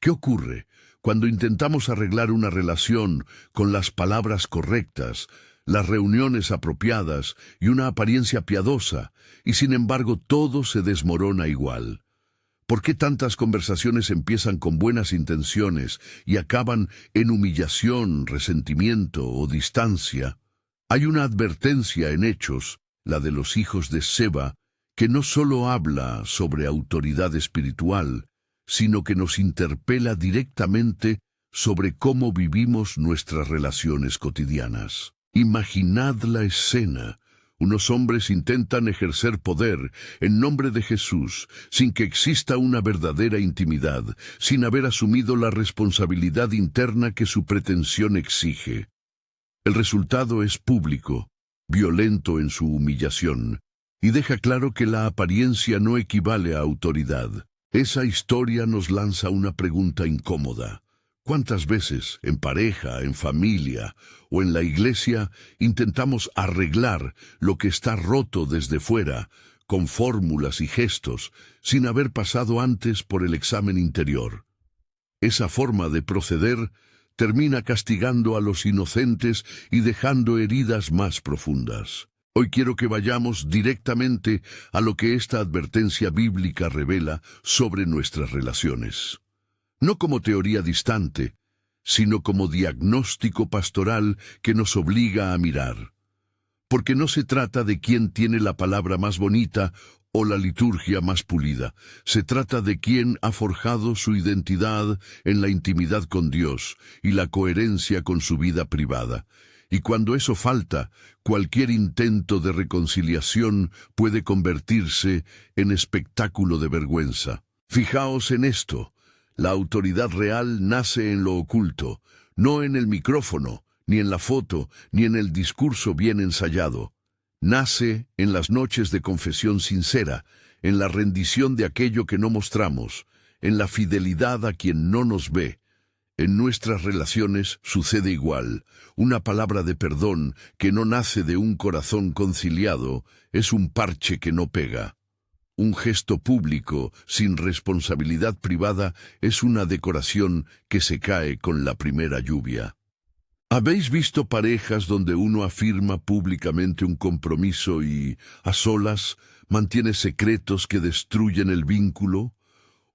¿Qué ocurre cuando intentamos arreglar una relación con las palabras correctas, las reuniones apropiadas y una apariencia piadosa, y sin embargo todo se desmorona igual? ¿Por qué tantas conversaciones empiezan con buenas intenciones y acaban en humillación, resentimiento o distancia? Hay una advertencia en Hechos, la de los hijos de Seba, que no solo habla sobre autoridad espiritual, sino que nos interpela directamente sobre cómo vivimos nuestras relaciones cotidianas. Imaginad la escena. Unos hombres intentan ejercer poder en nombre de Jesús, sin que exista una verdadera intimidad, sin haber asumido la responsabilidad interna que su pretensión exige. El resultado es público, violento en su humillación, y deja claro que la apariencia no equivale a autoridad. Esa historia nos lanza una pregunta incómoda. ¿Cuántas veces, en pareja, en familia o en la iglesia, intentamos arreglar lo que está roto desde fuera, con fórmulas y gestos, sin haber pasado antes por el examen interior? Esa forma de proceder termina castigando a los inocentes y dejando heridas más profundas. Hoy quiero que vayamos directamente a lo que esta advertencia bíblica revela sobre nuestras relaciones. No como teoría distante, sino como diagnóstico pastoral que nos obliga a mirar. Porque no se trata de quién tiene la palabra más bonita o la liturgia más pulida. Se trata de quién ha forjado su identidad en la intimidad con Dios y la coherencia con su vida privada. Y cuando eso falta, cualquier intento de reconciliación puede convertirse en espectáculo de vergüenza. Fijaos en esto. La autoridad real nace en lo oculto, no en el micrófono, ni en la foto, ni en el discurso bien ensayado. Nace en las noches de confesión sincera, en la rendición de aquello que no mostramos, en la fidelidad a quien no nos ve. En nuestras relaciones sucede igual. Una palabra de perdón que no nace de un corazón conciliado es un parche que no pega. Un gesto público sin responsabilidad privada es una decoración que se cae con la primera lluvia. ¿Habéis visto parejas donde uno afirma públicamente un compromiso y, a solas, mantiene secretos que destruyen el vínculo?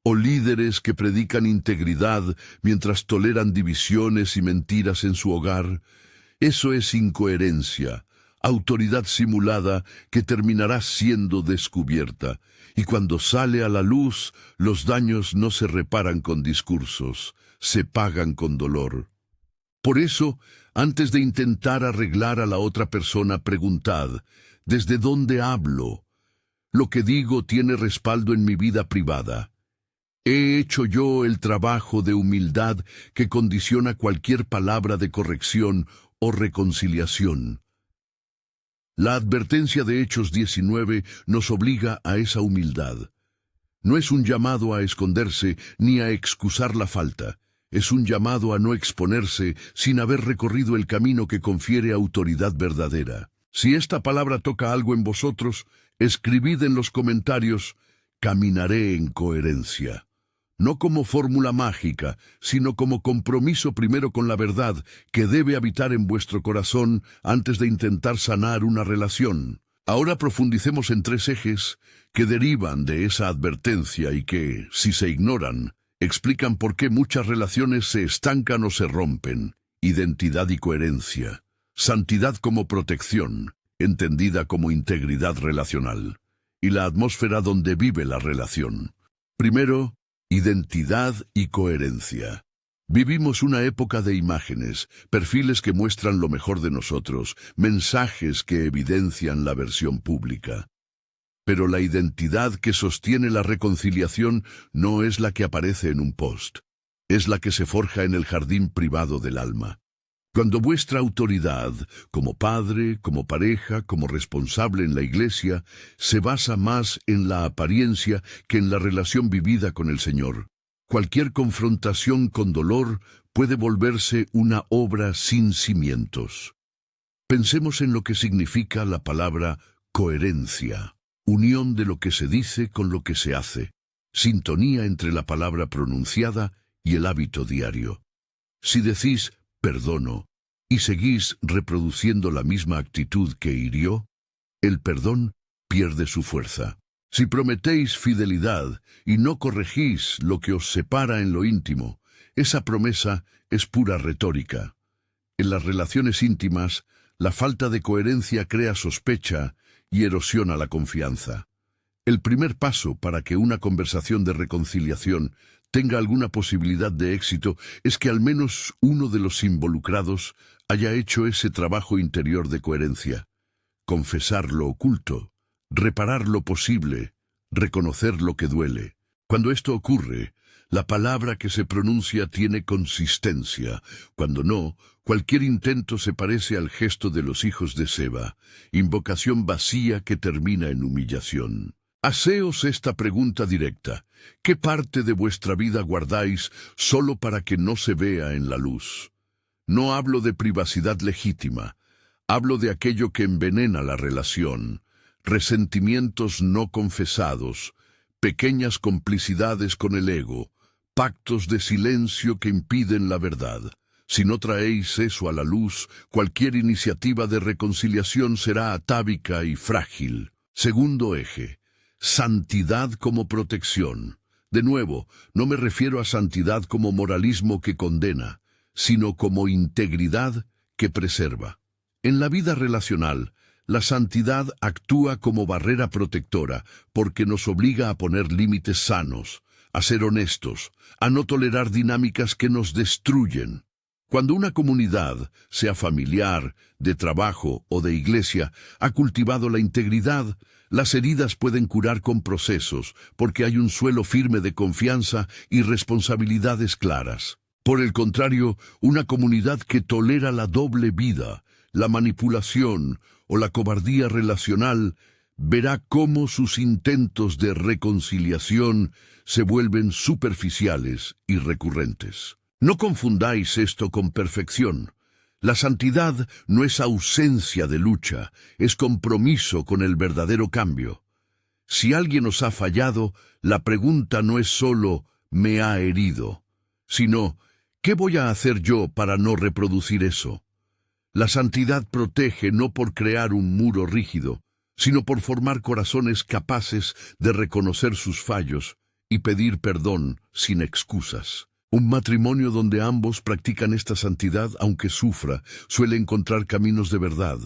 ¿O líderes que predican integridad mientras toleran divisiones y mentiras en su hogar? Eso es incoherencia, autoridad simulada que terminará siendo descubierta. Y cuando sale a la luz, los daños no se reparan con discursos, se pagan con dolor. Por eso, antes de intentar arreglar a la otra persona, preguntad, ¿desde dónde hablo? ¿Lo que digo tiene respaldo en mi vida privada? ¿He hecho yo el trabajo de humildad que condiciona cualquier palabra de corrección o reconciliación? La advertencia de Hechos 19 nos obliga a esa humildad. No es un llamado a esconderse ni a excusar la falta. Es un llamado a no exponerse sin haber recorrido el camino que confiere autoridad verdadera. Si esta palabra toca algo en vosotros, escribid en los comentarios, caminaré en coherencia. No como fórmula mágica, sino como compromiso primero con la verdad que debe habitar en vuestro corazón antes de intentar sanar una relación. Ahora profundicemos en tres ejes que derivan de esa advertencia y que, si se ignoran, explican por qué muchas relaciones se estancan o se rompen. Identidad y coherencia. Santidad como protección, entendida como integridad relacional. Y la atmósfera donde vive la relación. Primero, identidad y coherencia. Vivimos una época de imágenes, perfiles que muestran lo mejor de nosotros, mensajes que evidencian la versión pública. Pero la identidad que sostiene la reconciliación no es la que aparece en un post, es la que se forja en el jardín privado del alma. Cuando vuestra autoridad, como padre, como pareja, como responsable en la iglesia, se basa más en la apariencia que en la relación vivida con el Señor, cualquier confrontación con dolor puede volverse una obra sin cimientos. Pensemos en lo que significa la palabra coherencia, unión de lo que se dice con lo que se hace, sintonía entre la palabra pronunciada y el hábito diario. Si decís «perdono» y seguís reproduciendo la misma actitud que hirió, el perdón pierde su fuerza. Si prometéis fidelidad y no corregís lo que os separa en lo íntimo, esa promesa es pura retórica. En las relaciones íntimas, la falta de coherencia crea sospecha y erosiona la confianza. El primer paso para que una conversación de reconciliación tenga alguna posibilidad de éxito es que al menos uno de los involucrados haya hecho ese trabajo interior de coherencia. Confesar lo oculto, reparar lo posible, reconocer lo que duele. Cuando esto ocurre, la palabra que se pronuncia tiene consistencia. Cuando no, cualquier intento se parece al gesto de los hijos de Seba, invocación vacía que termina en humillación. Haceos esta pregunta directa: ¿qué parte de vuestra vida guardáis solo para que no se vea en la luz? No hablo de privacidad legítima, hablo de aquello que envenena la relación, resentimientos no confesados, pequeñas complicidades con el ego, pactos de silencio que impiden la verdad. Si no traéis eso a la luz, cualquier iniciativa de reconciliación será atávica y frágil. Segundo eje: santidad como protección. De nuevo, no me refiero a santidad como moralismo que condena, sino como integridad que preserva. En la vida relacional, la santidad actúa como barrera protectora porque nos obliga a poner límites sanos, a ser honestos, a no tolerar dinámicas que nos destruyen. Cuando una comunidad, sea familiar, de trabajo o de iglesia, ha cultivado la integridad, las heridas pueden curar con procesos, porque hay un suelo firme de confianza y responsabilidades claras. Por el contrario, una comunidad que tolera la doble vida, la manipulación o la cobardía relacional, verá cómo sus intentos de reconciliación se vuelven superficiales y recurrentes. No confundáis esto con perfección. La santidad no es ausencia de lucha, es compromiso con el verdadero cambio. Si alguien os ha fallado, la pregunta no es solo «me ha herido», sino «¿qué voy a hacer yo para no reproducir eso?». La santidad protege no por crear un muro rígido, sino por formar corazones capaces de reconocer sus fallos y pedir perdón sin excusas. Un matrimonio donde ambos practican esta santidad, aunque sufra, suele encontrar caminos de verdad.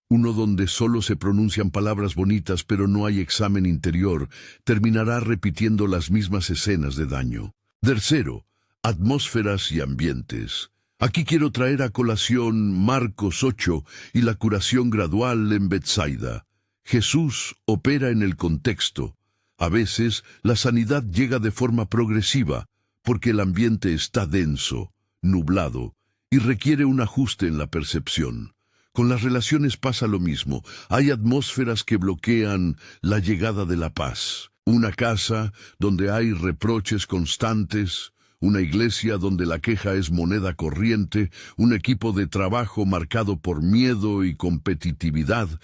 Uno donde solo se pronuncian palabras bonitas pero no hay examen interior, terminará repitiendo las mismas escenas de daño. Tercero, atmósferas y ambientes. Aquí quiero traer a colación Marcos 8 y la curación gradual en Betsaida. Jesús opera en el contexto. A veces, la sanidad llega de forma progresiva, porque el ambiente está denso, nublado, y requiere un ajuste en la percepción. Con las relaciones pasa lo mismo. Hay atmósferas que bloquean la llegada de la paz. Una casa donde hay reproches constantes, una iglesia donde la queja es moneda corriente, un equipo de trabajo marcado por miedo y competitividad.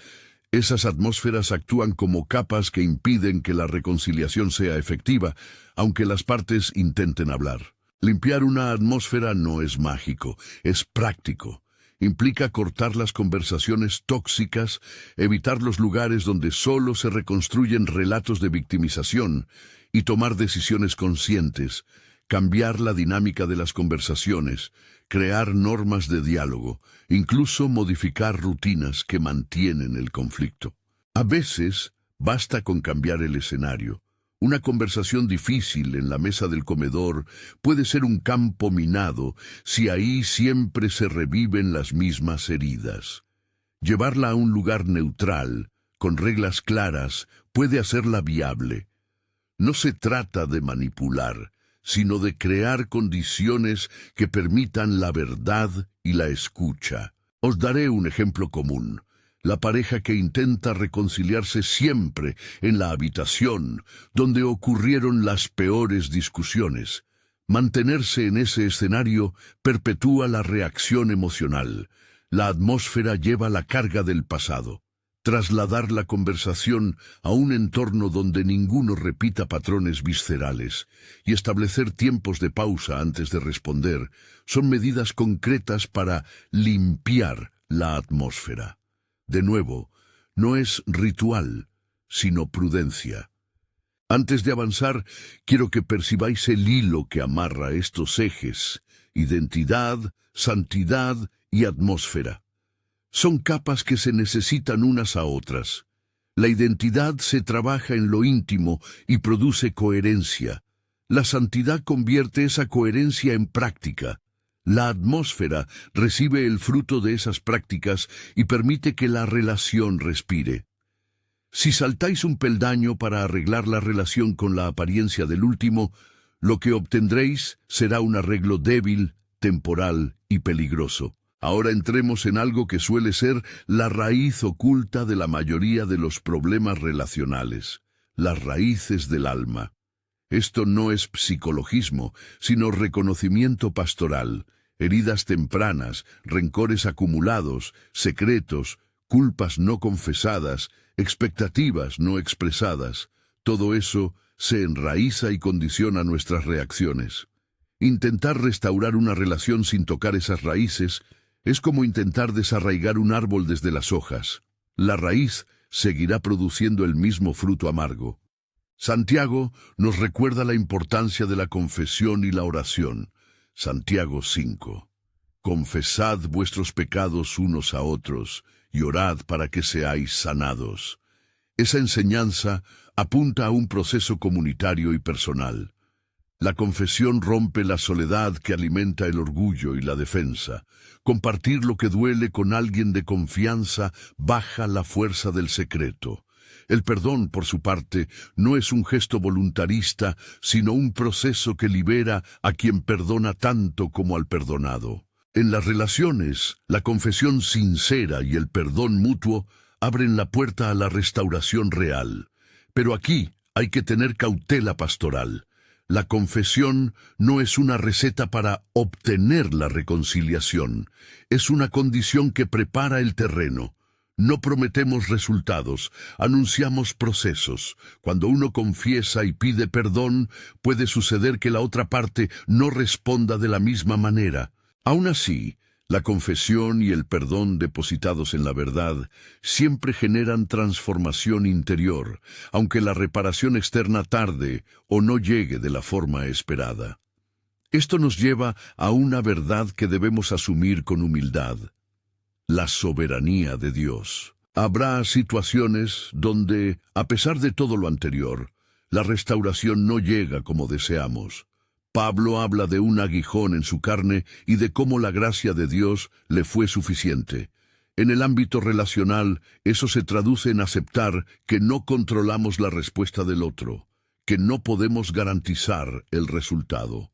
Esas atmósferas actúan como capas que impiden que la reconciliación sea efectiva, aunque las partes intenten hablar. Limpiar una atmósfera no es mágico, es práctico. Implica cortar las conversaciones tóxicas, evitar los lugares donde solo se reconstruyen relatos de victimización y tomar decisiones conscientes, cambiar la dinámica de las conversaciones, crear normas de diálogo, incluso modificar rutinas que mantienen el conflicto. A veces, basta con cambiar el escenario. Una conversación difícil en la mesa del comedor puede ser un campo minado si ahí siempre se reviven las mismas heridas. Llevarla a un lugar neutral, con reglas claras, puede hacerla viable. No se trata de manipular, sino de crear condiciones que permitan la verdad y la escucha. Os daré un ejemplo común. La pareja que intenta reconciliarse siempre en la habitación donde ocurrieron las peores discusiones. Mantenerse en ese escenario perpetúa la reacción emocional. La atmósfera lleva la carga del pasado. trasladar la conversación a un entorno donde ninguno repita patrones viscerales y establecer tiempos de pausa antes de responder son medidas concretas para limpiar la atmósfera. De nuevo, no es ritual, sino prudencia. Antes de avanzar, quiero que percibáis el hilo que amarra estos ejes: identidad, santidad y atmósfera. Son capas que se necesitan unas a otras. La identidad se trabaja en lo íntimo y produce coherencia. La santidad convierte esa coherencia en práctica. La atmósfera recibe el fruto de esas prácticas y permite que la relación respire. Si saltáis un peldaño para arreglar la relación con la apariencia del último, lo que obtendréis será un arreglo débil, temporal y peligroso. Ahora entremos en algo que suele ser la raíz oculta de la mayoría de los problemas relacionales: las raíces del alma. Esto no es psicologismo, sino reconocimiento pastoral: heridas tempranas, rencores acumulados, secretos, culpas no confesadas, expectativas no expresadas. Todo eso se enraiza y condiciona nuestras reacciones. Intentar restaurar una relación sin tocar esas raíces es como intentar desarraigar un árbol desde las hojas. La raíz seguirá produciendo el mismo fruto amargo. Santiago nos recuerda la importancia de la confesión y la oración. Santiago 5. Confesad vuestros pecados unos a otros y orad para que seáis sanados. Esa enseñanza apunta a un proceso comunitario y personal. La confesión rompe la soledad que alimenta el orgullo y la defensa. Compartir lo que duele con alguien de confianza baja la fuerza del secreto. El perdón, por su parte, no es un gesto voluntarista, sino un proceso que libera a quien perdona tanto como al perdonado. En las relaciones, la confesión sincera y el perdón mutuo abren la puerta a la restauración real. Pero aquí hay que tener cautela pastoral. La confesión no es una receta para obtener la reconciliación, es una condición que prepara el terreno. No prometemos resultados, anunciamos procesos. Cuando uno confiesa y pide perdón, puede suceder que la otra parte no responda de la misma manera. Aún así, la confesión y el perdón depositados en la verdad siempre generan transformación interior, aunque la reparación externa tarde o no llegue de la forma esperada. Esto nos lleva a una verdad que debemos asumir con humildad: la soberanía de Dios. Habrá situaciones donde, a pesar de todo lo anterior, la restauración no llega como deseamos. Pablo habla de un aguijón en su carne y de cómo la gracia de Dios le fue suficiente. En el ámbito relacional, eso se traduce en aceptar que no controlamos la respuesta del otro, que no podemos garantizar el resultado.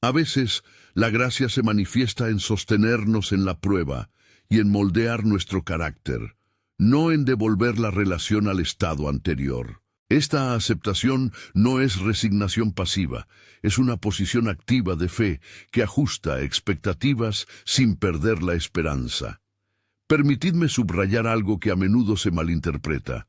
A veces, la gracia se manifiesta en sostenernos en la prueba y en moldear nuestro carácter, no en devolver la relación al estado anterior. Esta aceptación no es resignación pasiva, es una posición activa de fe que ajusta expectativas sin perder la esperanza. Permitidme subrayar algo que a menudo se malinterpreta.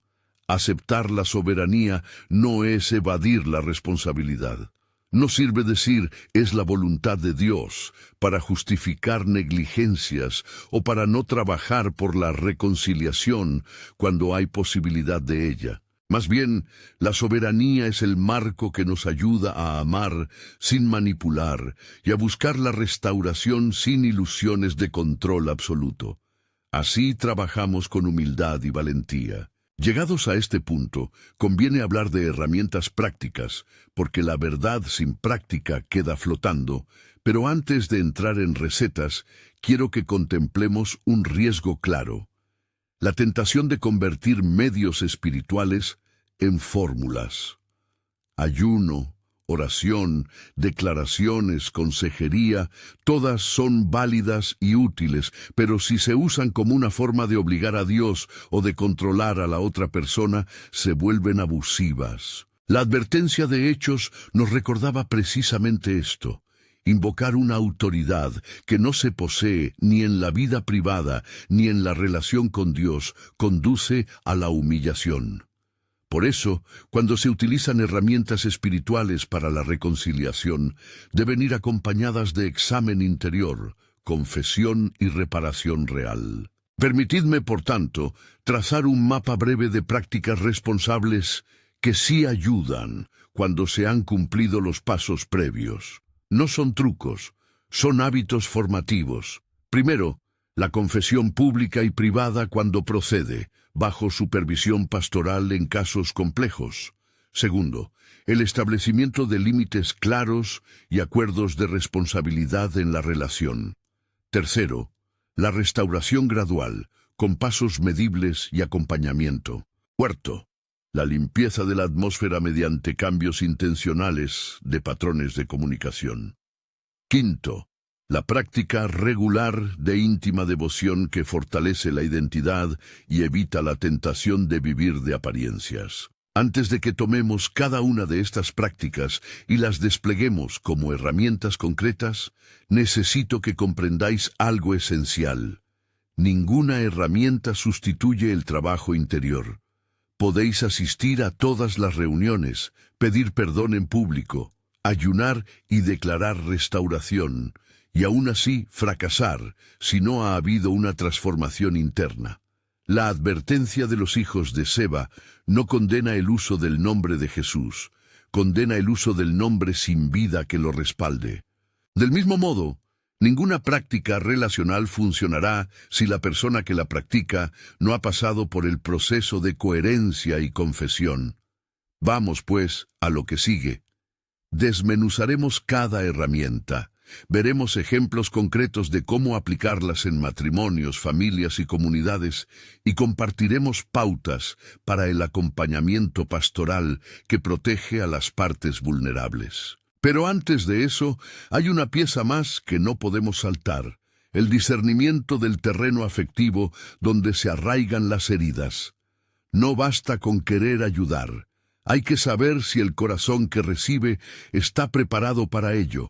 Aceptar la soberanía no es evadir la responsabilidad. No sirve decir «es la voluntad de Dios» para justificar negligencias o para no trabajar por la reconciliación cuando hay posibilidad de ella. Más bien, la soberanía es el marco que nos ayuda a amar sin manipular y a buscar la restauración sin ilusiones de control absoluto. Así trabajamos con humildad y valentía. Llegados a este punto, conviene hablar de herramientas prácticas, porque la verdad sin práctica queda flotando, pero antes de entrar en recetas, quiero que contemplemos un riesgo claro: la tentación de convertir medios espirituales en fórmulas. Ayuno, oración, declaraciones, consejería, todas son válidas y útiles, pero si se usan como una forma de obligar a Dios o de controlar a la otra persona, se vuelven abusivas. La advertencia de Hechos nos recordaba precisamente esto: Invocar una autoridad que no se posee ni en la vida privada ni en la relación con Dios conduce a la humillación. Por eso, cuando se utilizan herramientas espirituales para la reconciliación, deben ir acompañadas de examen interior, confesión y reparación real. Permitidme, por tanto, trazar un mapa breve de prácticas responsables que sí ayudan cuando se han cumplido los pasos previos. No son trucos, son hábitos formativos. Primero, la confesión pública y privada cuando procede, bajo supervisión pastoral en casos complejos. Segundo, el establecimiento de límites claros y acuerdos de responsabilidad en la relación. Tercero, la restauración gradual, con pasos medibles y acompañamiento. Cuarto, la limpieza de la atmósfera mediante cambios intencionales de patrones de comunicación. Quinto, la práctica regular de íntima devoción que fortalece la identidad y evita la tentación de vivir de apariencias. Antes de que tomemos cada una de estas prácticas y las despleguemos como herramientas concretas, necesito que comprendáis algo esencial. Ninguna herramienta sustituye el trabajo interior. Podéis asistir a todas las reuniones, pedir perdón en público, ayunar y declarar restauración, y aún así fracasar si no ha habido una transformación interna. La advertencia de los hijos de Seba no condena el uso del nombre de Jesús, condena el uso del nombre sin vida que lo respalde. Del mismo modo, ninguna práctica relacional funcionará si la persona que la practica no ha pasado por el proceso de coherencia y confesión. Vamos, pues, a lo que sigue. Desmenuzaremos cada herramienta. Veremos ejemplos concretos de cómo aplicarlas en matrimonios, familias y comunidades, y compartiremos pautas para el acompañamiento pastoral que protege a las partes vulnerables. Pero antes de eso, hay una pieza más que no podemos saltar: el discernimiento del terreno afectivo donde se arraigan las heridas. No basta con querer ayudar. Hay que saber si el corazón que recibe está preparado para ello.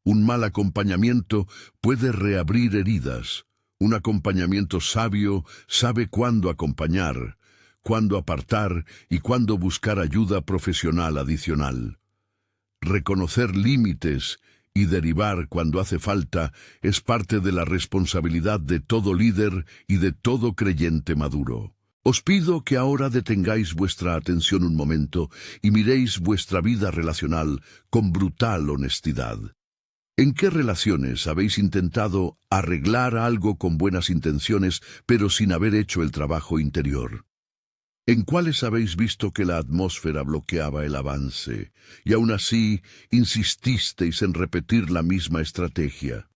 Un mal acompañamiento puede reabrir heridas. Un acompañamiento sabio sabe cuándo acompañar, cuándo apartar y cuándo buscar ayuda profesional adicional. Reconocer límites y derivar cuando hace falta es parte de la responsabilidad de todo líder y de todo creyente maduro. Os pido que ahora detengáis vuestra atención un momento y miréis vuestra vida relacional con brutal honestidad. ¿En qué relaciones habéis intentado arreglar algo con buenas intenciones, pero sin haber hecho el trabajo interior? ¿En cuáles habéis visto que la atmósfera bloqueaba el avance, y aún así insististeis en repetir la misma estrategia?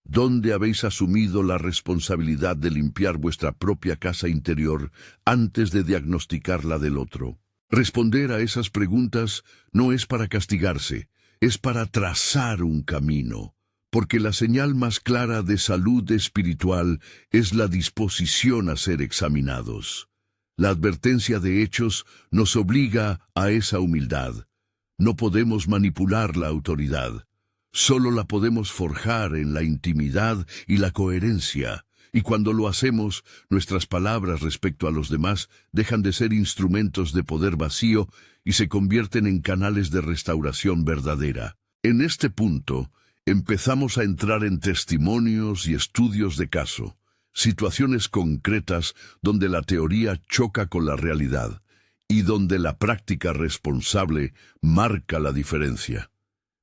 ¿Dónde habéis asumido la responsabilidad de limpiar vuestra propia casa interior antes de diagnosticar la del otro? Responder a esas preguntas no es para castigarse, es para trazar un camino, porque la señal más clara de salud espiritual es la disposición a ser examinados. La advertencia de Hechos nos obliga a esa humildad. No podemos manipular la autoridad. Solo la podemos forjar en la intimidad y la coherencia. Y cuando lo hacemos, nuestras palabras respecto a los demás dejan de ser instrumentos de poder vacío y se convierten en canales de restauración verdadera. En este punto, empezamos a entrar en testimonios y estudios de caso, situaciones concretas donde la teoría choca con la realidad y donde la práctica responsable marca la diferencia.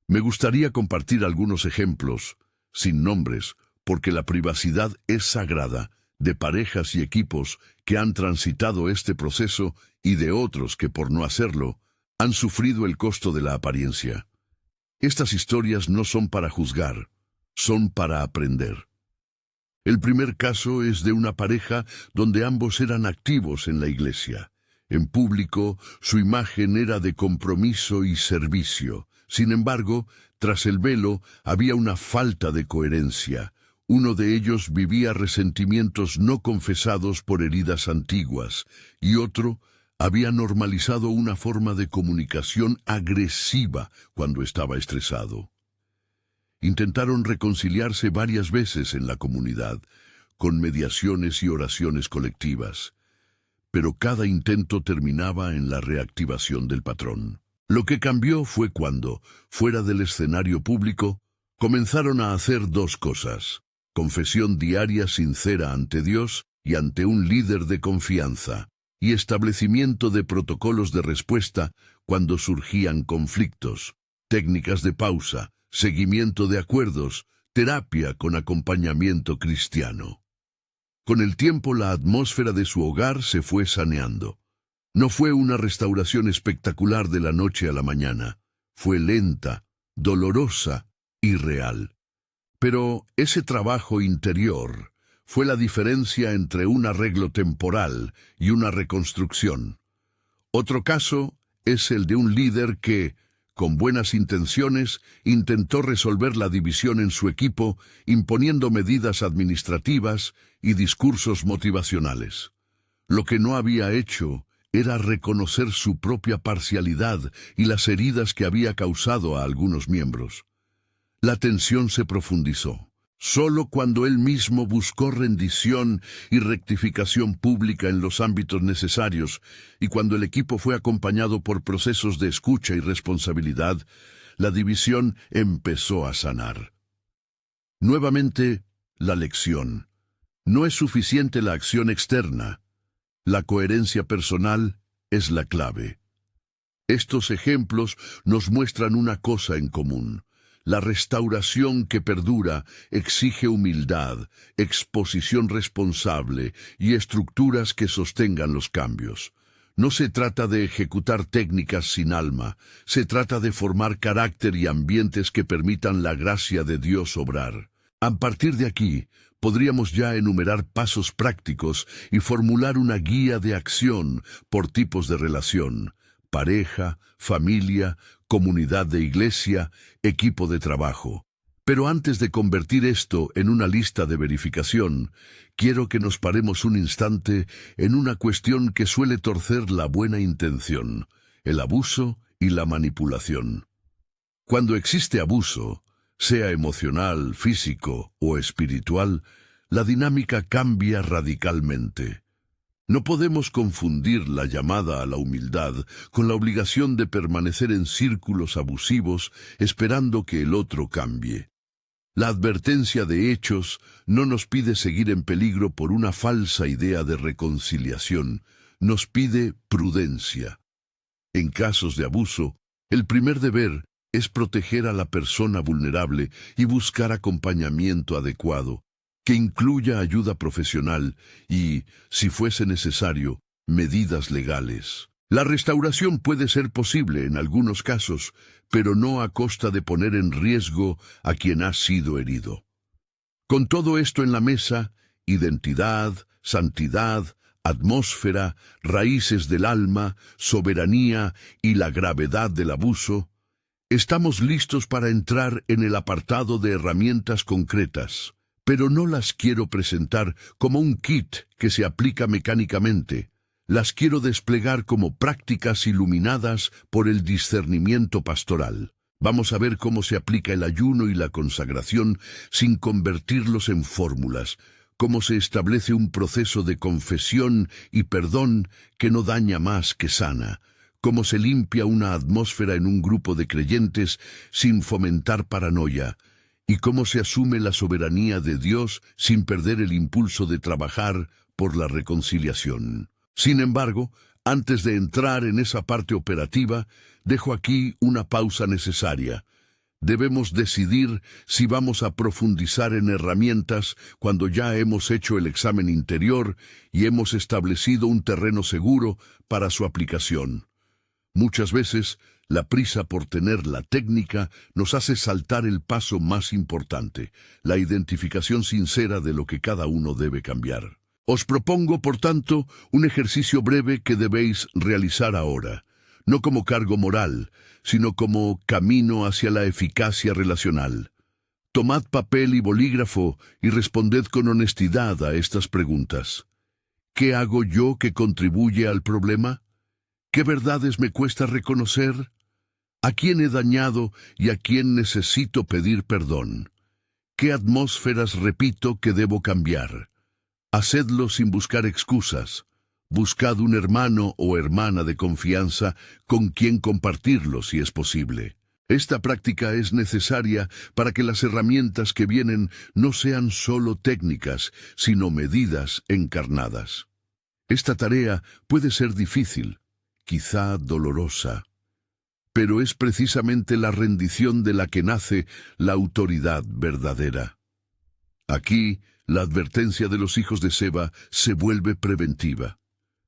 Me gustaría compartir algunos ejemplos, sin nombres, porque la privacidad es sagrada, de parejas y equipos que han transitado este proceso y de otros que, por no hacerlo, han sufrido el costo de la apariencia. Estas historias no son para juzgar, son para aprender. El primer caso es de una pareja donde ambos eran activos en la iglesia. En público, su imagen era de compromiso y servicio. Sin embargo, tras el velo había una falta de coherencia. Uno de ellos vivía resentimientos no confesados por heridas antiguas, y otro había normalizado una forma de comunicación agresiva cuando estaba estresado. Intentaron reconciliarse varias veces en la comunidad, con mediaciones y oraciones colectivas, pero cada intento terminaba en la reactivación del patrón. Lo que cambió fue cuando, fuera del escenario público, comenzaron a hacer dos cosas: confesión diaria sincera ante Dios y ante un líder de confianza, y establecimiento de protocolos de respuesta cuando surgían conflictos, técnicas de pausa, seguimiento de acuerdos, terapia con acompañamiento cristiano. Con el tiempo la atmósfera de su hogar se fue saneando. No fue una restauración espectacular de la noche a la mañana. Fue lenta, dolorosa y real. Pero ese trabajo interior fue la diferencia entre un arreglo temporal y una reconstrucción. Otro caso es el de un líder que, con buenas intenciones, intentó resolver la división en su equipo, imponiendo medidas administrativas y discursos motivacionales. Lo que no había hecho era reconocer su propia parcialidad y las heridas que había causado a algunos miembros. La tensión se profundizó. Solo cuando él mismo buscó rendición y rectificación pública en los ámbitos necesarios, y cuando el equipo fue acompañado por procesos de escucha y responsabilidad, la división empezó a sanar. Nuevamente, la lección. No es suficiente la acción externa. La coherencia personal es la clave. Estos ejemplos nos muestran una cosa en común. La restauración que perdura exige humildad, exposición responsable y estructuras que sostengan los cambios. No se trata de ejecutar técnicas sin alma, se trata de formar carácter y ambientes que permitan la gracia de Dios obrar. A partir de aquí, podríamos ya enumerar pasos prácticos y formular una guía de acción por tipos de relación: pareja, familia, comunidad de iglesia, equipo de trabajo. Pero antes de convertir esto en una lista de verificación, quiero que nos paremos un instante en una cuestión que suele torcer la buena intención: el abuso y la manipulación. Cuando existe abuso, sea emocional, físico o espiritual, la dinámica cambia radicalmente. No podemos confundir la llamada a la humildad con la obligación de permanecer en círculos abusivos esperando que el otro cambie. La advertencia de Hechos no nos pide seguir en peligro por una falsa idea de reconciliación, nos pide prudencia. En casos de abuso, el primer deber es proteger a la persona vulnerable y buscar acompañamiento adecuado, que incluya ayuda profesional y, si fuese necesario, medidas legales. La restauración puede ser posible en algunos casos, pero no a costa de poner en riesgo a quien ha sido herido. Con todo esto en la mesa, identidad, santidad, atmósfera, raíces del alma, soberanía y la gravedad del abuso, estamos listos para entrar en el apartado de herramientas concretas. Pero no las quiero presentar como un kit que se aplica mecánicamente. Las quiero desplegar como prácticas iluminadas por el discernimiento pastoral. Vamos a ver cómo se aplica el ayuno y la consagración sin convertirlos en fórmulas, cómo se establece un proceso de confesión y perdón que no daña más que sana, cómo se limpia una atmósfera en un grupo de creyentes sin fomentar paranoia, y cómo se asume la soberanía de Dios sin perder el impulso de trabajar por la reconciliación. Sin embargo, antes de entrar en esa parte operativa, dejo aquí una pausa necesaria. Debemos decidir si vamos a profundizar en herramientas cuando ya hemos hecho el examen interior y hemos establecido un terreno seguro para su aplicación. Muchas veces, la prisa por tener la técnica nos hace saltar el paso más importante, la identificación sincera de lo que cada uno debe cambiar. Os propongo, por tanto, un ejercicio breve que debéis realizar ahora, no como cargo moral, sino como camino hacia la eficacia relacional. Tomad papel y bolígrafo y responded con honestidad a estas preguntas. ¿Qué hago yo que contribuye al problema? ¿Qué verdades me cuesta reconocer? ¿A quién he dañado y a quién necesito pedir perdón? ¿Qué atmósferas repito que debo cambiar? Hacedlo sin buscar excusas. Buscad un hermano o hermana de confianza con quien compartirlo si es posible. Esta práctica es necesaria para que las herramientas que vienen no sean solo técnicas, sino medidas encarnadas. Esta tarea puede ser difícil, quizá dolorosa, pero es precisamente la rendición de la que nace la autoridad verdadera. Aquí, la advertencia de los hijos de Seba se vuelve preventiva.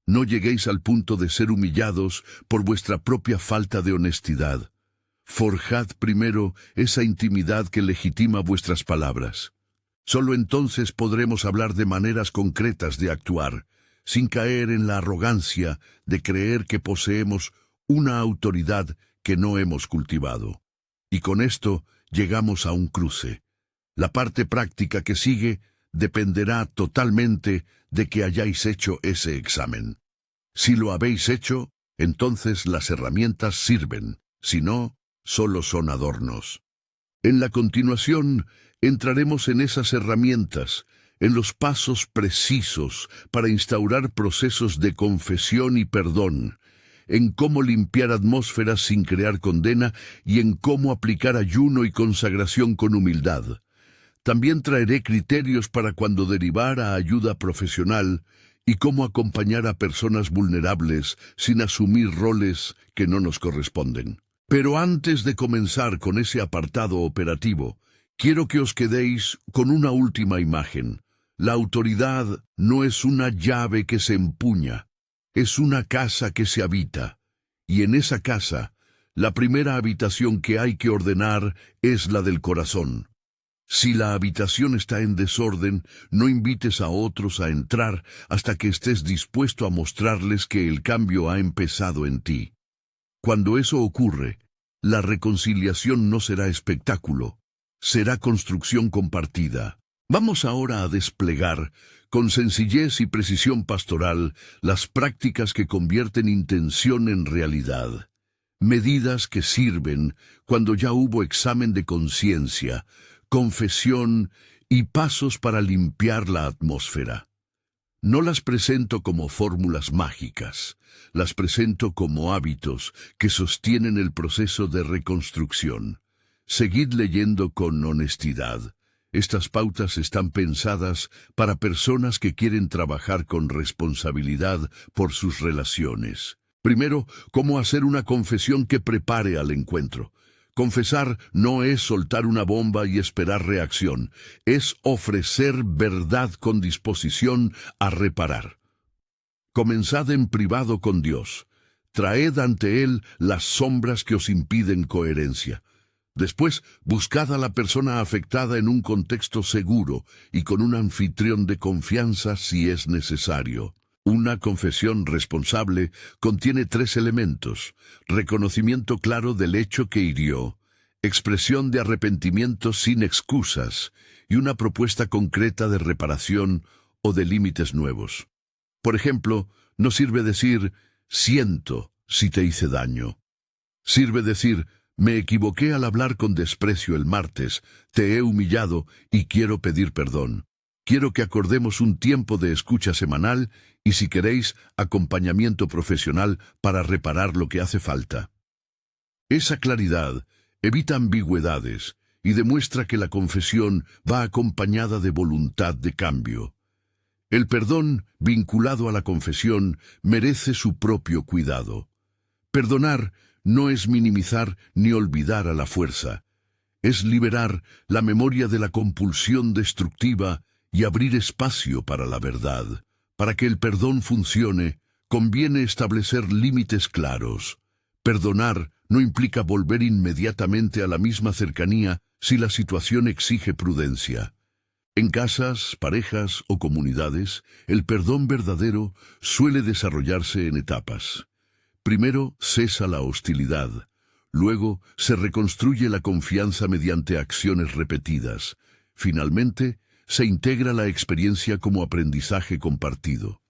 No lleguéis al punto de ser humillados por vuestra propia falta de honestidad. Forjad primero esa intimidad que legitima vuestras palabras. Solo entonces podremos hablar de maneras concretas de actuar, sin caer en la arrogancia de creer que poseemos una autoridad que no hemos cultivado. Y con esto llegamos a un cruce. La parte práctica que sigue dependerá totalmente de que hayáis hecho ese examen. Si lo habéis hecho, entonces las herramientas sirven. Si no, solo son adornos. En la continuación, entraremos en esas herramientas, en los pasos precisos para instaurar procesos de confesión y perdón, en cómo limpiar atmósferas sin crear condena y en cómo aplicar ayuno y consagración con humildad. También traeré criterios para cuando derivar a ayuda profesional y cómo acompañar a personas vulnerables sin asumir roles que no nos corresponden. Pero antes de comenzar con ese apartado operativo, quiero que os quedéis con una última imagen. La autoridad no es una llave que se empuña, es una casa que se habita. Y en esa casa, la primera habitación que hay que ordenar es la del corazón. Si la habitación está en desorden, no invites a otros a entrar hasta que estés dispuesto a mostrarles que el cambio ha empezado en ti. Cuando eso ocurre, la reconciliación no será espectáculo, será construcción compartida. Vamos ahora a desplegar, con sencillez y precisión pastoral, las prácticas que convierten intención en realidad. Medidas que sirven cuando ya hubo examen de conciencia, confesión y pasos para limpiar la atmósfera. No las presento como fórmulas mágicas, las presento como hábitos que sostienen el proceso de reconstrucción. Seguid leyendo con honestidad. Estas pautas están pensadas para personas que quieren trabajar con responsabilidad por sus relaciones. Primero, cómo hacer una confesión que prepare al encuentro. Confesar no es soltar una bomba y esperar reacción, es ofrecer verdad con disposición a reparar. Comenzad en privado con Dios. Traed ante Él las sombras que os impiden coherencia. Después, buscad a la persona afectada en un contexto seguro y con un anfitrión de confianza si es necesario. Una confesión responsable contiene 3 elementos: reconocimiento claro del hecho que hirió, expresión de arrepentimiento sin excusas y una propuesta concreta de reparación o de límites nuevos. Por ejemplo, no sirve decir «siento» si te hice daño. Sirve decir «me equivoqué al hablar con desprecio el martes, te he humillado y quiero pedir perdón». Quiero que acordemos un tiempo de escucha semanal y, si queréis, acompañamiento profesional para reparar lo que hace falta. Esa claridad evita ambigüedades y demuestra que la confesión va acompañada de voluntad de cambio. El perdón, vinculado a la confesión, merece su propio cuidado. Perdonar no es minimizar ni olvidar a la fuerza. Es liberar la memoria de la compulsión destructiva y abrir espacio para la verdad. Para que el perdón funcione, conviene establecer límites claros. Perdonar no implica volver inmediatamente a la misma cercanía si la situación exige prudencia. En casas, parejas o comunidades, el perdón verdadero suele desarrollarse en etapas. Primero cesa la hostilidad. Luego se reconstruye la confianza mediante acciones repetidas. Finalmente, se integra la experiencia como aprendizaje compartido.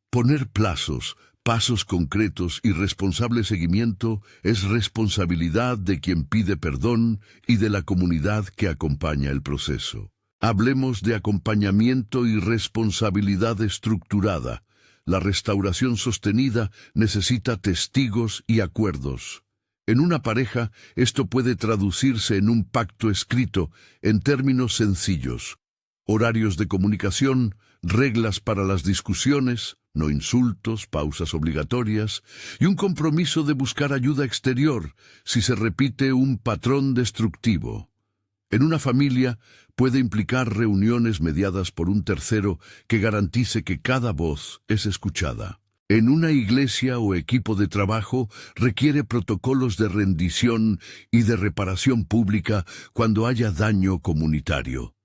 Poner plazos pasos concretos y responsable seguimiento es responsabilidad de quien pide perdón y de la comunidad que acompaña el proceso. Hablemos de acompañamiento y responsabilidad estructurada. La restauración sostenida necesita testigos y acuerdos. En una pareja, esto puede traducirse en un pacto escrito en términos sencillos: horarios de comunicación, reglas para las discusiones, no insultos, pausas obligatorias, y un compromiso de buscar ayuda exterior si se repite un patrón destructivo. En una familia puede implicar reuniones mediadas por un tercero que garantice que cada voz es escuchada. En una iglesia o equipo de trabajo requiere protocolos de rendición y de reparación pública cuando haya daño comunitario.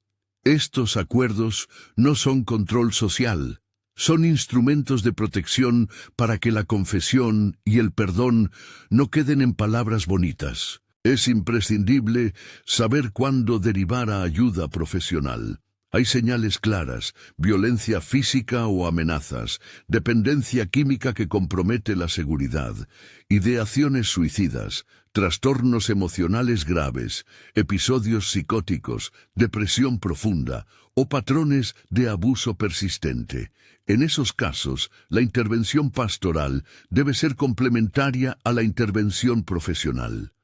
Estos acuerdos no son control social, son instrumentos de protección para que la confesión y el perdón no queden en palabras bonitas. Es imprescindible saber cuándo derivar a ayuda profesional. Hay señales claras: violencia física o amenazas, dependencia química que compromete la seguridad, ideaciones suicidas, trastornos emocionales graves, episodios psicóticos, depresión profunda o patrones de abuso persistente. En esos casos, la intervención pastoral debe ser complementaria a la intervención profesional.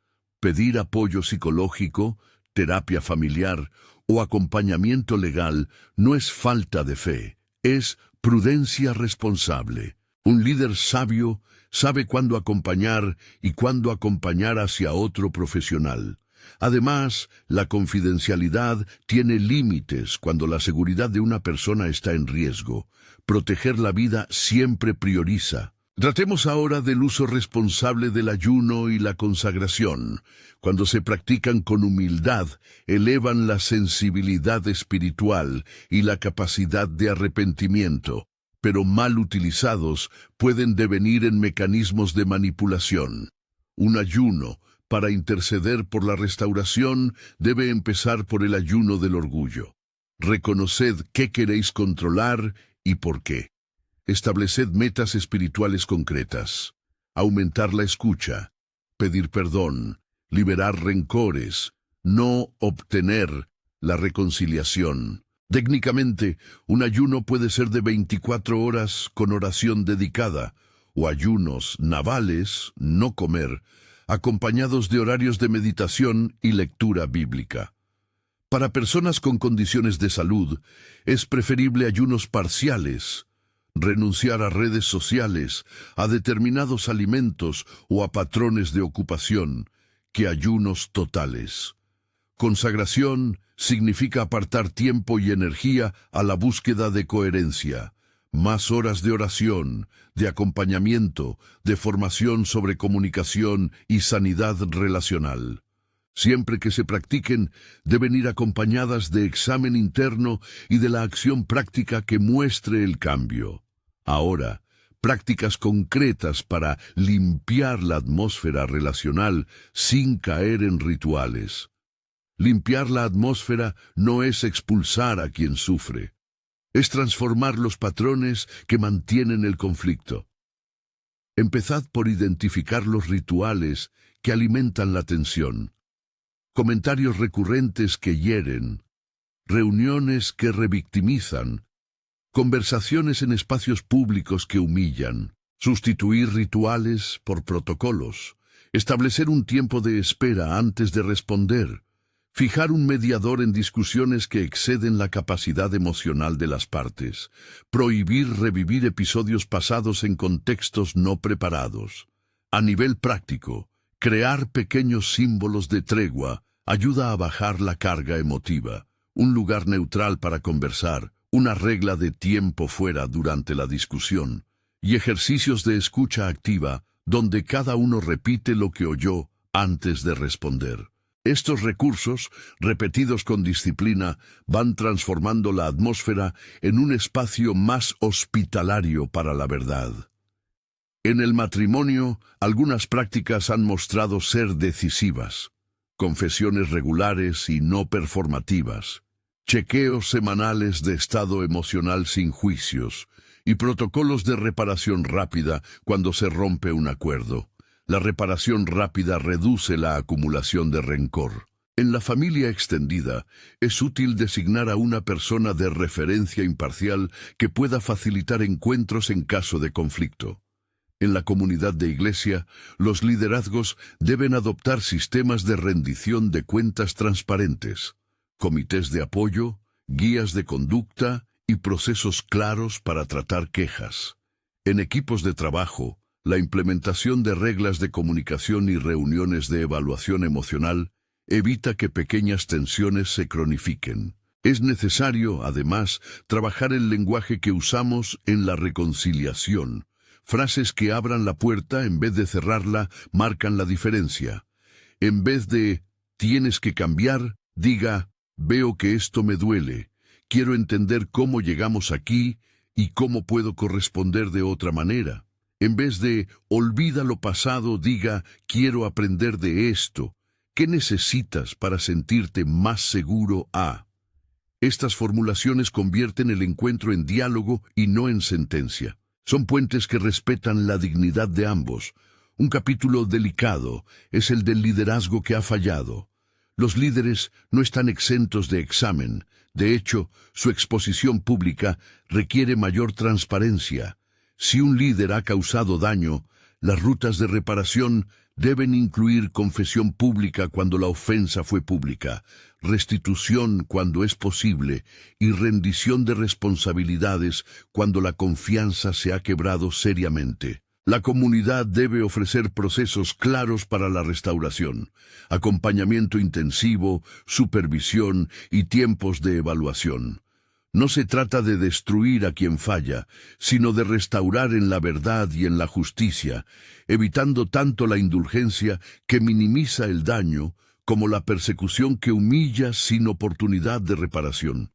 Pedir apoyo psicológico, terapia familiar o acompañamiento legal no es falta de fe, es prudencia responsable. Un líder sabio sabe cuándo acompañar y cuándo acompañar hacia otro profesional. Además, la confidencialidad tiene límites cuando la seguridad de una persona está en riesgo. Proteger la vida siempre prioriza. Tratemos ahora del uso responsable del ayuno y la consagración. Cuando se practican con humildad, elevan la sensibilidad espiritual y la capacidad de arrepentimiento, pero mal utilizados pueden devenir en mecanismos de manipulación. Un ayuno para interceder por la restauración debe empezar por el ayuno del orgullo. Reconoced qué queréis controlar y por qué. Estableced metas espirituales concretas. Aumentar la escucha, pedir perdón, liberar rencores, no obtener la reconciliación. Técnicamente, un ayuno puede ser de 24 horas con oración dedicada, o ayunos navales, no comer, acompañados de horarios de meditación y lectura bíblica. Para personas con condiciones de salud, es preferible ayunos parciales, renunciar a redes sociales, a determinados alimentos o a patrones de ocupación, que ayunos totales. Consagración significa apartar tiempo y energía a la búsqueda de coherencia, más horas de oración, de acompañamiento, de formación sobre comunicación y sanidad relacional. Siempre que se practiquen, deben ir acompañadas de examen interno y de la acción práctica que muestre el cambio. Ahora, prácticas concretas para limpiar la atmósfera relacional sin caer en rituales. Limpiar la atmósfera no es expulsar a quien sufre, es transformar los patrones que mantienen el conflicto. Empezad por identificar los rituales que alimentan la tensión, comentarios recurrentes que hieren, reuniones que revictimizan, conversaciones en espacios públicos que humillan, sustituir rituales por protocolos, establecer un tiempo de espera antes de responder, fijar un mediador en discusiones que exceden la capacidad emocional de las partes, prohibir revivir episodios pasados en contextos no preparados. A nivel práctico, crear pequeños símbolos de tregua ayuda a bajar la carga emotiva, un lugar neutral para conversar, una regla de tiempo fuera durante la discusión, y ejercicios de escucha activa donde cada uno repite lo que oyó antes de responder. Estos recursos, repetidos con disciplina, van transformando la atmósfera en un espacio más hospitalario para la verdad. En el matrimonio, algunas prácticas han mostrado ser decisivas. Confesiones regulares y no performativas, chequeos semanales de estado emocional sin juicios y protocolos de reparación rápida cuando se rompe un acuerdo. La reparación rápida reduce la acumulación de rencor. En la familia extendida, es útil designar a una persona de referencia imparcial que pueda facilitar encuentros en caso de conflicto. En la comunidad de iglesia, los liderazgos deben adoptar sistemas de rendición de cuentas transparentes, comités de apoyo, guías de conducta y procesos claros para tratar quejas. En equipos de trabajo, la implementación de reglas de comunicación y reuniones de evaluación emocional evita que pequeñas tensiones se cronifiquen. Es necesario, además, trabajar el lenguaje que usamos en la reconciliación. Frases que abran la puerta en vez de cerrarla marcan la diferencia. En vez de «tienes que cambiar», diga «veo que esto me duele, quiero entender cómo llegamos aquí y cómo puedo corresponder de otra manera». En vez de «olvida lo pasado», diga «quiero aprender de esto». ¿Qué necesitas para sentirte más seguro a? Estas formulaciones convierten el encuentro en diálogo y no en sentencia. Son puentes que respetan la dignidad de ambos. Un capítulo delicado es el del liderazgo que ha fallado. Los líderes no están exentos de examen. De hecho, su exposición pública requiere mayor transparencia. Si un líder ha causado daño, las rutas de reparación deben incluir confesión pública cuando la ofensa fue pública, restitución cuando es posible y rendición de responsabilidades cuando la confianza se ha quebrado seriamente. La comunidad debe ofrecer procesos claros para la restauración, acompañamiento intensivo, supervisión y tiempos de evaluación. No se trata de destruir a quien falla, sino de restaurar en la verdad y en la justicia, evitando tanto la indulgencia que minimiza el daño como la persecución que humilla sin oportunidad de reparación.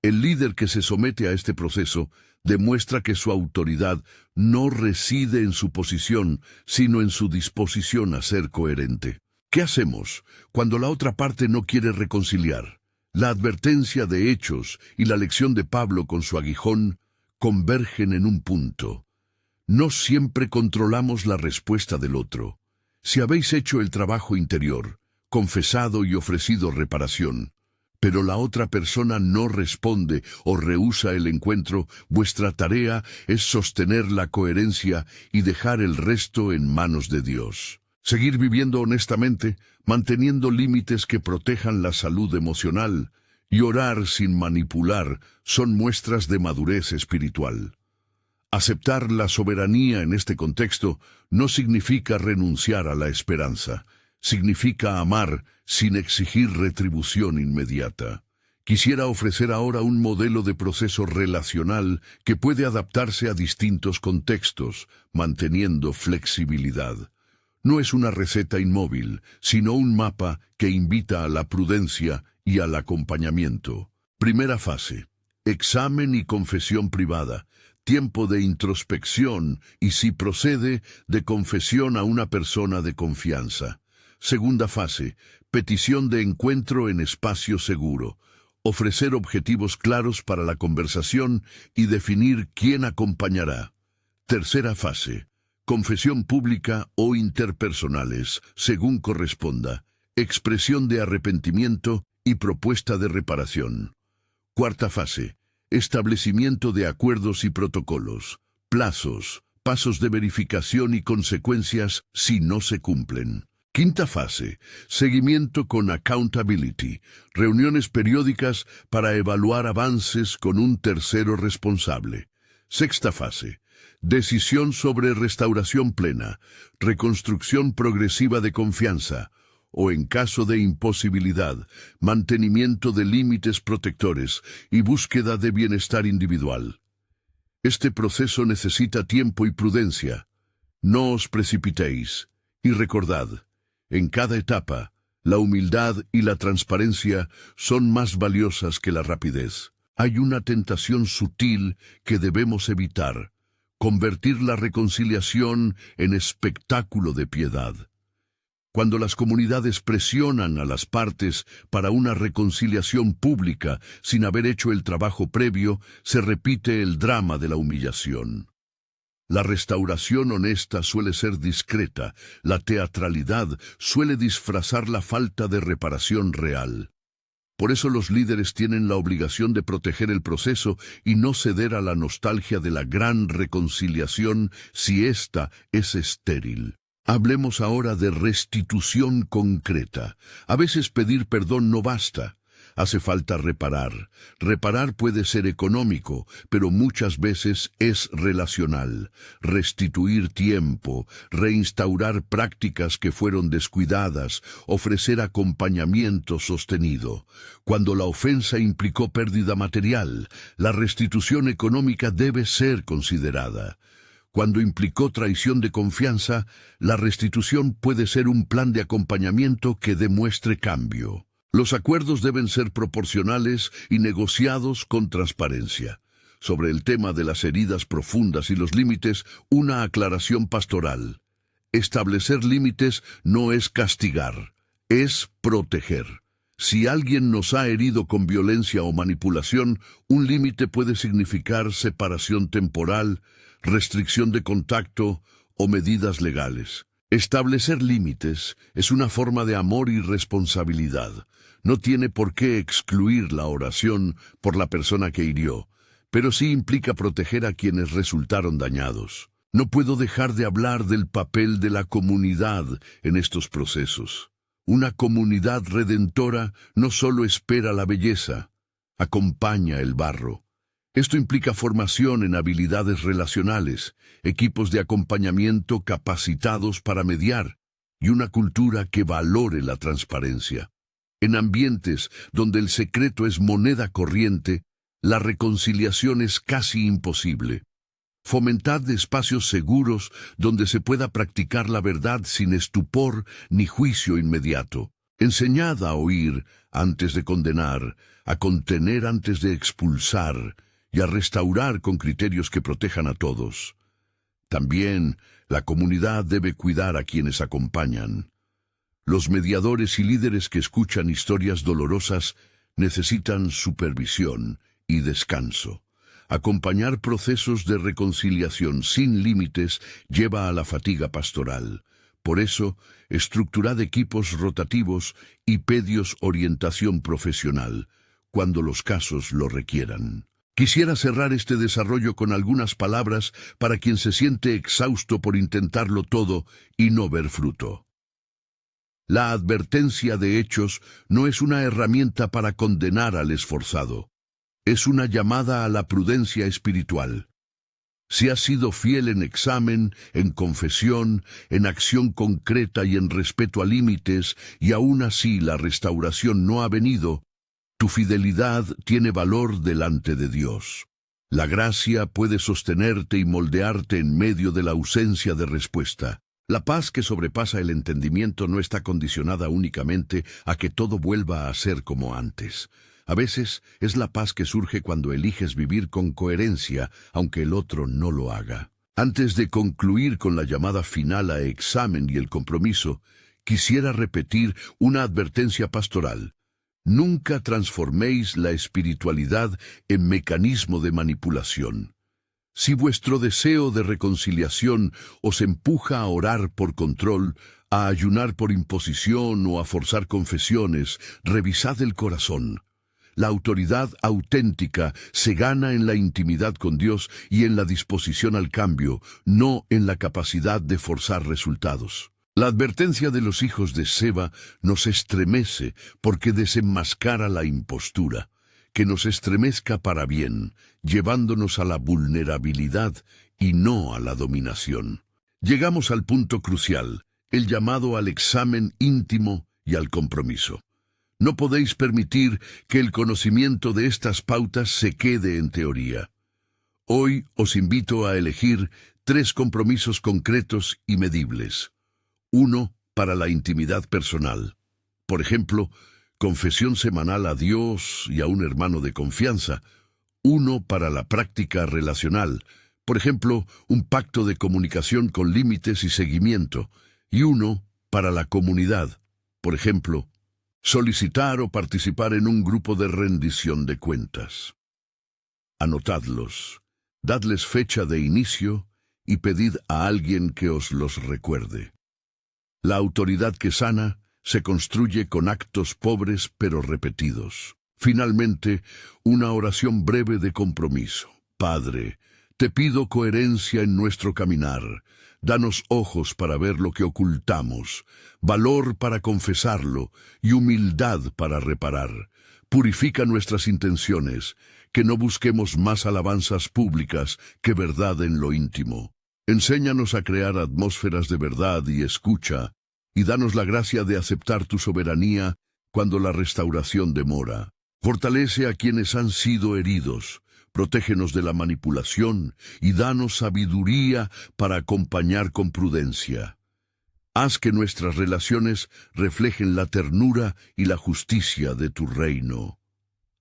El líder que se somete a este proceso demuestra que su autoridad no reside en su posición, sino en su disposición a ser coherente. ¿Qué hacemos cuando la otra parte no quiere reconciliar? La advertencia de Hechos y la lección de Pablo con su aguijón convergen en un punto. No siempre controlamos la respuesta del otro. Si habéis hecho el trabajo interior, confesado y ofrecido reparación, pero la otra persona no responde o rehúsa el encuentro, vuestra tarea es sostener la coherencia y dejar el resto en manos de Dios. Seguir viviendo honestamente, manteniendo límites que protejan la salud emocional y orar sin manipular son muestras de madurez espiritual. Aceptar la soberanía en este contexto no significa renunciar a la esperanza, significa amar sin exigir retribución inmediata. Quisiera ofrecer ahora un modelo de proceso relacional que puede adaptarse a distintos contextos, manteniendo flexibilidad. No es una receta inmóvil, sino un mapa que invita a la prudencia y al acompañamiento. Primera fase: examen y confesión privada, tiempo de introspección y, si procede, de confesión a una persona de confianza. Segunda fase: petición de encuentro en espacio seguro, ofrecer objetivos claros para la conversación y definir quién acompañará. Tercera fase: confesión pública o interpersonales, según corresponda, expresión de arrepentimiento y propuesta de reparación. Cuarta fase: establecimiento de acuerdos y protocolos, plazos, pasos de verificación y consecuencias si no se cumplen. Quinta fase: seguimiento con accountability, reuniones periódicas para evaluar avances con un tercero responsable. Sexta fase: decisión sobre restauración plena, reconstrucción progresiva de confianza, o en caso de imposibilidad, mantenimiento de límites protectores y búsqueda de bienestar individual. Este proceso necesita tiempo y prudencia. No os precipitéis. Y recordad, en cada etapa, la humildad y la transparencia son más valiosas que la rapidez. Hay una tentación sutil que debemos evitar: convertir la reconciliación en espectáculo de piedad. Cuando las comunidades presionan a las partes para una reconciliación pública sin haber hecho el trabajo previo, se repite el drama de la humillación. La restauración honesta suele ser discreta, la teatralidad suele disfrazar la falta de reparación real. Por eso los líderes tienen la obligación de proteger el proceso y no ceder a la nostalgia de la gran reconciliación si ésta es estéril. Hablemos ahora de restitución concreta. A veces pedir perdón no basta. Hace falta reparar. Reparar puede ser económico, pero muchas veces es relacional. Restituir tiempo, reinstaurar prácticas que fueron descuidadas, ofrecer acompañamiento sostenido. Cuando la ofensa implicó pérdida material, la restitución económica debe ser considerada. Cuando implicó traición de confianza, la restitución puede ser un plan de acompañamiento que demuestre cambio. Los acuerdos deben ser proporcionales y negociados con transparencia. Sobre el tema de las heridas profundas y los límites, una aclaración pastoral. Establecer límites no es castigar, es proteger. Si alguien nos ha herido con violencia o manipulación, un límite puede significar separación temporal, restricción de contacto o medidas legales. Establecer límites es una forma de amor y responsabilidad. No tiene por qué excluir la oración por la persona que hirió, pero sí implica proteger a quienes resultaron dañados. No puedo dejar de hablar del papel de la comunidad en estos procesos. Una comunidad redentora no solo espera la belleza, acompaña el barro. Esto implica formación en habilidades relacionales, equipos de acompañamiento capacitados para mediar y una cultura que valore la transparencia. En ambientes donde el secreto es moneda corriente, la reconciliación es casi imposible. Fomentad espacios seguros donde se pueda practicar la verdad sin estupor ni juicio inmediato. Enseñad a oír antes de condenar, a contener antes de expulsar y a restaurar con criterios que protejan a todos. También la comunidad debe cuidar a quienes acompañan. Los mediadores y líderes que escuchan historias dolorosas necesitan supervisión y descanso. Acompañar procesos de reconciliación sin límites lleva a la fatiga pastoral. Por eso, estructurad equipos rotativos y pedios orientación profesional, cuando los casos lo requieran. Quisiera cerrar este desarrollo con algunas palabras para quien se siente exhausto por intentarlo todo y no ver fruto. La advertencia de hechos no es una herramienta para condenar al esforzado. Es una llamada a la prudencia espiritual. Si has sido fiel en examen, en confesión, en acción concreta y en respeto a límites, y aún así la restauración no ha venido, tu fidelidad tiene valor delante de Dios. La gracia puede sostenerte y moldearte en medio de la ausencia de respuesta. La paz que sobrepasa el entendimiento no está condicionada únicamente a que todo vuelva a ser como antes. A veces es la paz que surge cuando eliges vivir con coherencia, aunque el otro no lo haga. Antes de concluir con la llamada final a examen y el compromiso, quisiera repetir una advertencia pastoral. Nunca transforméis la espiritualidad en mecanismo de manipulación. Si vuestro deseo de reconciliación os empuja a orar por control, a ayunar por imposición o a forzar confesiones, revisad el corazón. La autoridad auténtica se gana en la intimidad con Dios y en la disposición al cambio, no en la capacidad de forzar resultados. La advertencia de los hijos de Seba nos estremece porque desenmascara la impostura. Que nos estremezca para bien, llevándonos a la vulnerabilidad y no a la dominación. Llegamos al punto crucial, el llamado al examen íntimo y al compromiso. No podéis permitir que el conocimiento de estas pautas se quede en teoría. Hoy os invito a elegir 3 compromisos concretos y medibles. 1 para la intimidad personal. Por ejemplo, confesión semanal a Dios y a un hermano de confianza. 1 para la práctica relacional. Por ejemplo, un pacto de comunicación con límites y seguimiento. Y 1 para la comunidad. Por ejemplo, solicitar o participar en un grupo de rendición de cuentas. Anotadlos, dadles fecha de inicio y pedid a alguien que os los recuerde. La autoridad que sana se construye con actos pobres pero repetidos. Finalmente, una oración breve de compromiso. Padre, te pido coherencia en nuestro caminar. Danos ojos para ver lo que ocultamos, valor para confesarlo y humildad para reparar. Purifica nuestras intenciones, que no busquemos más alabanzas públicas que verdad en lo íntimo. Enséñanos a crear atmósferas de verdad y escucha, y danos la gracia de aceptar tu soberanía cuando la restauración demora. Fortalece a quienes han sido heridos, protégenos de la manipulación y danos sabiduría para acompañar con prudencia. Haz que nuestras relaciones reflejen la ternura y la justicia de tu reino.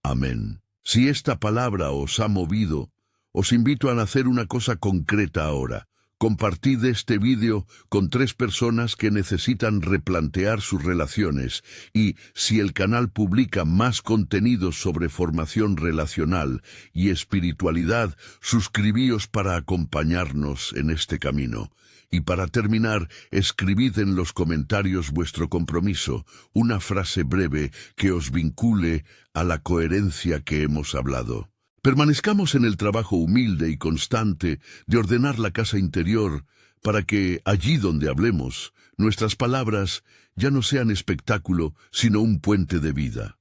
Amén. Si esta palabra os ha movido, os invito a hacer una cosa concreta ahora. Compartid este vídeo con 3 personas que necesitan replantear sus relaciones y, si el canal publica más contenidos sobre formación relacional y espiritualidad, suscribíos para acompañarnos en este camino. Y para terminar, escribid en los comentarios vuestro compromiso, una frase breve que os vincule a la coherencia que hemos hablado. Permanezcamos en el trabajo humilde y constante de ordenar la casa interior para que, allí donde hablemos, nuestras palabras ya no sean espectáculo, sino un puente de vida.